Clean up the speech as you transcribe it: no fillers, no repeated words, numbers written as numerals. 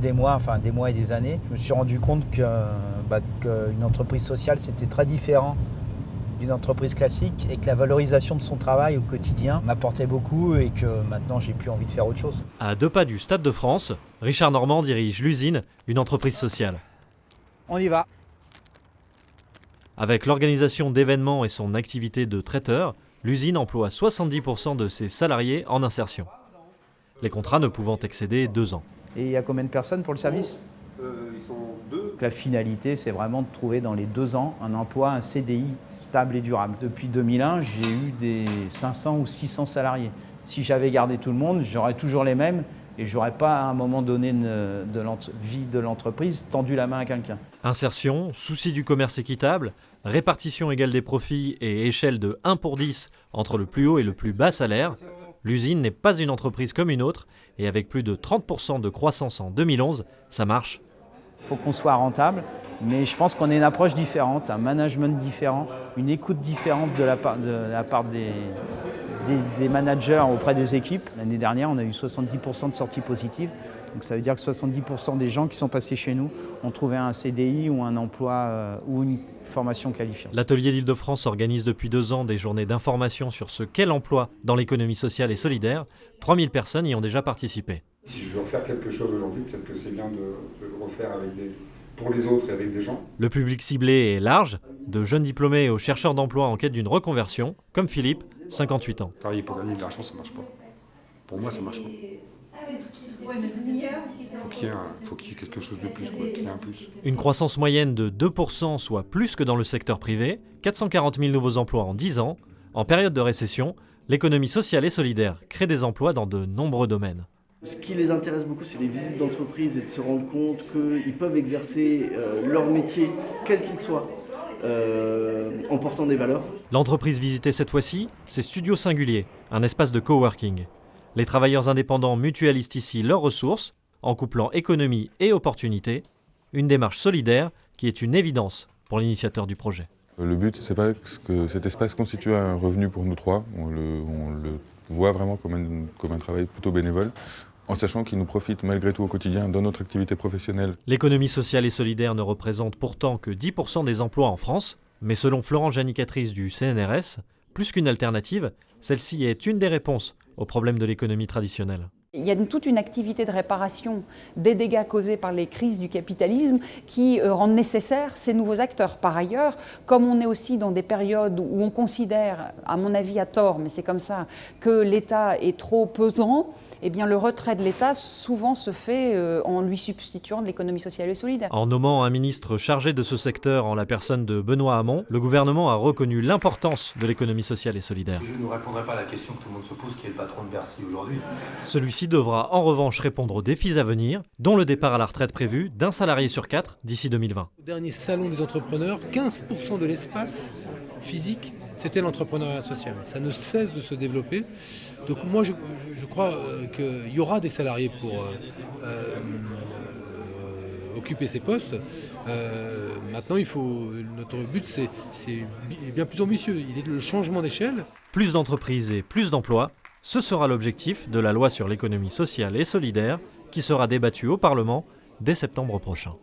des mois et des années, je me suis rendu compte qu'une entreprise sociale, c'était très différent d'une entreprise classique et que la valorisation de son travail au quotidien m'apportait beaucoup et que maintenant j'ai plus envie de faire autre chose. À 2 pas du Stade de France, Richard Normand dirige l'usine, une entreprise sociale. On y va. Avec l'organisation d'événements et son activité de traiteur, l'usine emploie 70% de ses salariés en insertion. Les contrats ne pouvant excéder 2 ans. Et il y a combien de personnes pour le service ? Ils sont 2. La finalité, c'est vraiment de trouver dans les 2 ans un emploi, un CDI stable et durable. Depuis 2001, j'ai eu des 500 ou 600 salariés. Si j'avais gardé tout le monde, j'aurais toujours les mêmes et je n'aurais pas à un moment donné de vie de l'entreprise tendu la main à quelqu'un. Insertion, souci du commerce équitable, répartition égale des profits et échelle de 1 pour 10 entre le plus haut et le plus bas salaire, l'usine n'est pas une entreprise comme une autre et avec plus de 30% de croissance en 2011, ça marche. Il faut qu'on soit rentable, mais je pense qu'on a une approche différente, un management différent, une écoute différente de la part des managers auprès des équipes. L'année dernière, on a eu 70% de sorties positives. Donc ça veut dire que 70% des gens qui sont passés chez nous ont trouvé un CDI ou un emploi ou une formation qualifiante. L'Atelier d'Île-de-France organise depuis 2 ans des journées d'information sur ce qu'est l'emploi dans l'économie sociale et solidaire. 3000 personnes y ont déjà participé. Si je veux refaire quelque chose aujourd'hui, peut-être que c'est bien de le refaire pour les autres et avec des gens. Le public ciblé est large, de jeunes diplômés aux chercheurs d'emploi en quête d'une reconversion, comme Philippe, 58 ans. Travailler pour gagner de l'argent, ça marche pas. Pour moi, ça marche pas. Faut qu'il y ait quelque chose de plus, qu'il y ait un plus. Une croissance moyenne de 2%, soit plus que dans le secteur privé, 440 000 nouveaux emplois en 10 ans. En période de récession, l'économie sociale et solidaire crée des emplois dans de nombreux domaines. Ce qui les intéresse beaucoup, c'est les visites d'entreprise et de se rendre compte qu'ils peuvent exercer leur métier, quel qu'il soit, en portant des valeurs. L'entreprise visitée cette fois-ci, c'est Studio Singulier, un espace de coworking. Les travailleurs indépendants mutualisent ici leurs ressources, en couplant économie et opportunité, une démarche solidaire qui est une évidence pour l'initiateur du projet. Le but, c'est pas que cet espace constitue un revenu pour nous trois, on le voit vraiment comme un travail plutôt bénévole, en sachant qu'il nous profite malgré tout au quotidien dans notre activité professionnelle. L'économie sociale et solidaire ne représente pourtant que 10% des emplois en France, mais selon Florence Janicatrice du CNRS, plus qu'une alternative, celle-ci est une des réponses aux problèmes de l'économie traditionnelle. Il y a toute une activité de réparation des dégâts causés par les crises du capitalisme qui rendent nécessaires ces nouveaux acteurs. Par ailleurs, comme on est aussi dans des périodes où on considère, à mon avis à tort, mais c'est comme ça, que l'État est trop pesant, eh bien le retrait de l'État souvent se fait en lui substituant de l'économie sociale et solidaire. En nommant un ministre chargé de ce secteur en la personne de Benoît Hamon, le gouvernement a reconnu l'importance de l'économie sociale et solidaire. Je ne répondrai pas à la question que tout le monde se pose, qui est le patron de Bercy aujourd'hui. Celui-ci devra en revanche répondre aux défis à venir, dont le départ à la retraite prévu d'1 salarié sur 4 d'ici 2020. Au dernier salon des entrepreneurs, 15% de l'espace physique, c'était l'entrepreneuriat social. Ça ne cesse de se développer. Donc moi, je crois qu'il y aura des salariés pour occuper ces postes. Maintenant, notre but, c'est bien plus ambitieux. Il est le changement d'échelle. Plus d'entreprises et plus d'emplois, ce sera l'objectif de la loi sur l'économie sociale et solidaire qui sera débattue au Parlement dès septembre prochain.